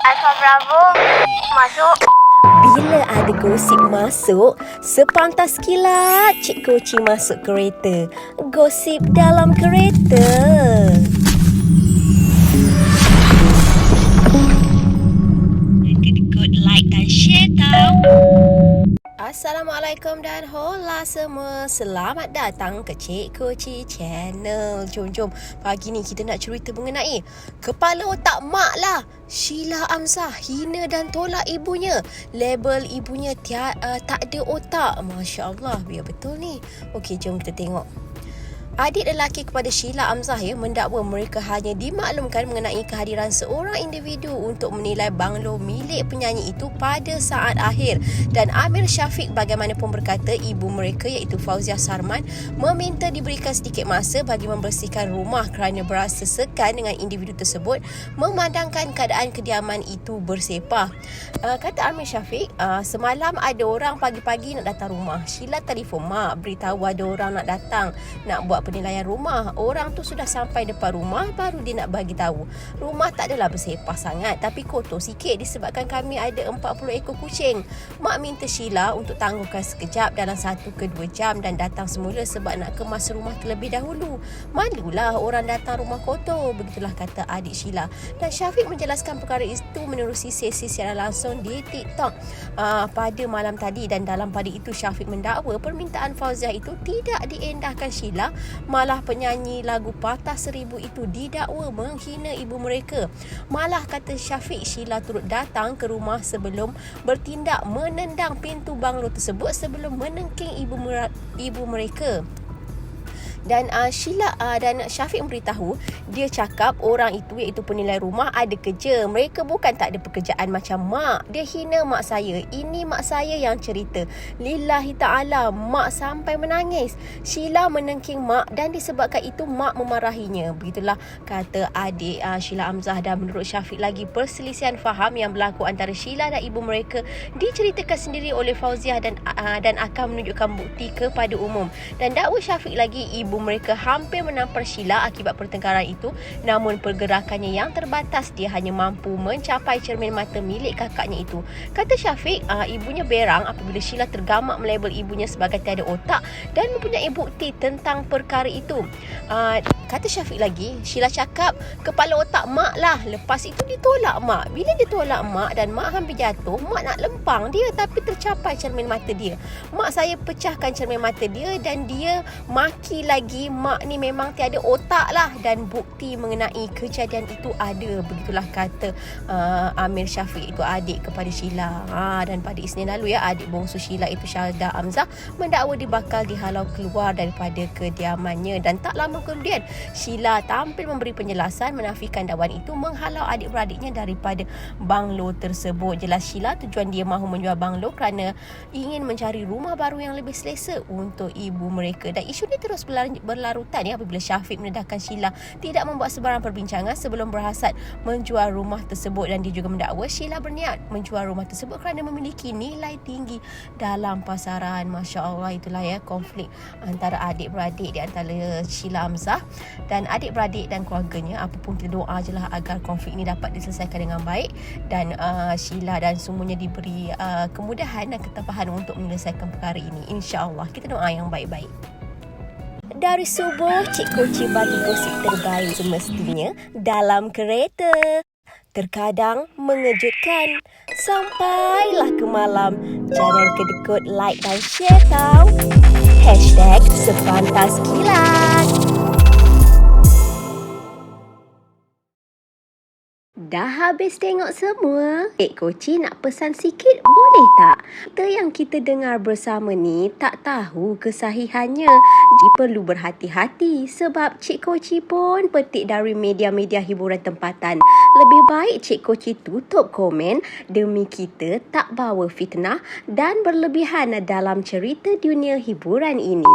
Alfa Bravo masuk. Bila ada gosip masuk, sepantas kilat Cik Koci masuk kereta. Gosip dalam kereta. Kedekut like dan share tau. Assalamualaikum dan hola semua. Selamat datang ke Cik Koci Channel. Jom pagi ni kita nak cerita mengenai kepala otak mak lah. Sheila Amzah hina dan tolak ibunya. Label ibunya tak ada otak. Masya Allah, biar betul ni. Okey, jom kita tengok. Adik lelaki kepada Sheila Amzah mendakwa mereka hanya dimaklumkan mengenai kehadiran seorang individu untuk menilai banglo milik penyanyi itu pada saat akhir. Dan Amir Syafiq bagaimanapun berkata ibu mereka iaitu Fauziah Sarman meminta diberikan sedikit masa bagi membersihkan rumah kerana berasa segan dengan individu tersebut memandangkan keadaan kediaman itu bersepah. Kata Amir Syafiq, semalam ada orang pagi-pagi nak datang rumah. Sheila telefon mak, beritahu ada orang nak datang nak buat penilaian rumah. Orang tu sudah sampai depan rumah, baru dia nak bagi tahu. Rumah tak adalah bersepah sangat, tapi kotor sikit disebabkan kami ada 40 ekor kucing. Mak minta Sheila untuk tangguhkan sekejap dalam 1 ke 2 jam dan datang semula sebab nak kemas rumah terlebih dahulu. Malulah orang datang rumah kotor, begitulah kata adik Sheila. Dan Syafiq menjelaskan perkara itu menerusi sesi siaran langsung di TikTok pada malam tadi. Dan dalam pada itu Syafiq mendakwa permintaan Fauziah itu tidak diendahkan Sheila. Malah penyanyi lagu Patah Seribu itu didakwa menghina ibu mereka. Malah kata Syafiq, Sheila turut datang ke rumah sebelum bertindak menendang pintu banglo tersebut sebelum menengking ibu mereka. Dan Sheila dan Syafiq memberitahu, dia cakap orang itu iaitu penilai rumah ada kerja. Mereka bukan tak ada pekerjaan macam mak. Dia hina mak saya. Ini mak saya yang cerita. Lillahi ta'ala, mak sampai menangis. Sheila menengking mak dan disebabkan itu mak memarahinya. Begitulah kata adik Sheila Amzah. Dan menurut Syafiq lagi, perselisihan faham yang berlaku antara Sheila dan ibu mereka diceritakan sendiri oleh Fauziah dan akan menunjukkan bukti kepada umum. Dan dakwa Syafiq lagi, ibu mereka hampir menampar Sheila akibat pertengkaran itu, namun pergerakannya yang terbatas, dia hanya mampu mencapai cermin mata milik kakaknya itu. Kata Syafiq, ibunya berang apabila Sheila tergamak melabel ibunya sebagai tiada otak dan mempunyai bukti tentang perkara itu. Kata Syafiq lagi, Sheila cakap kepala otak mak lah. Lepas itu ditolak mak. Bila dia tolak mak dan mak hampir jatuh, mak nak lempang dia tapi tercapai cermin mata dia. Mak saya pecahkan cermin mata dia dan dia maki lagi, mak ni memang tiada otak lah, dan bukti mengenai kejadian itu ada. Begitulah kata Amir Syafiq itu adik kepada Sheila. Dan pada Isnin lalu adik bongsu Sheila itu Syahda Amzah mendakwa dibakal dihalau keluar daripada kediamannya. Dan tak lama kemudian Sheila tampil memberi penjelasan menafikan dakwaan itu menghalau adik-beradiknya daripada banglo tersebut. Jelas Sheila tujuan dia mahu menjual banglo kerana ingin mencari rumah baru yang lebih selesa untuk ibu mereka. Dan isu ini terus berlarutan apabila Syafiq mendedahkan Sheila tidak membuat sebarang perbincangan sebelum berhasad menjual rumah tersebut. Dan dia juga mendakwa Sheila berniat menjual rumah tersebut kerana memiliki nilai tinggi dalam pasaran. Masya Allah, itulah konflik antara adik-beradik di antara Sheila Amzah dan adik-beradik dan keluarganya. Apapun kita doa je lah agar konflik ini dapat diselesaikan dengan baik dan Sheila dan semuanya diberi kemudahan dan ketabahan untuk menyelesaikan perkara ini. InsyaAllah kita doa yang baik-baik. Dari subuh, Cik Koci bagi gosip terbaik semestinya dalam kereta. Terkadang mengejutkan. Sampailah ke malam. Jangan kedekut like dan share tau. #sepantaskilat. Dah habis tengok semua? Cik Koci nak pesan sikit, boleh tak? Cerita yang kita dengar bersama ni tak tahu kesahihannya. Jadi perlu berhati-hati sebab Cik Koci pun petik dari media-media hiburan tempatan. Lebih baik Cik Koci tutup komen demi kita tak bawa fitnah dan berlebihan dalam cerita dunia hiburan ini.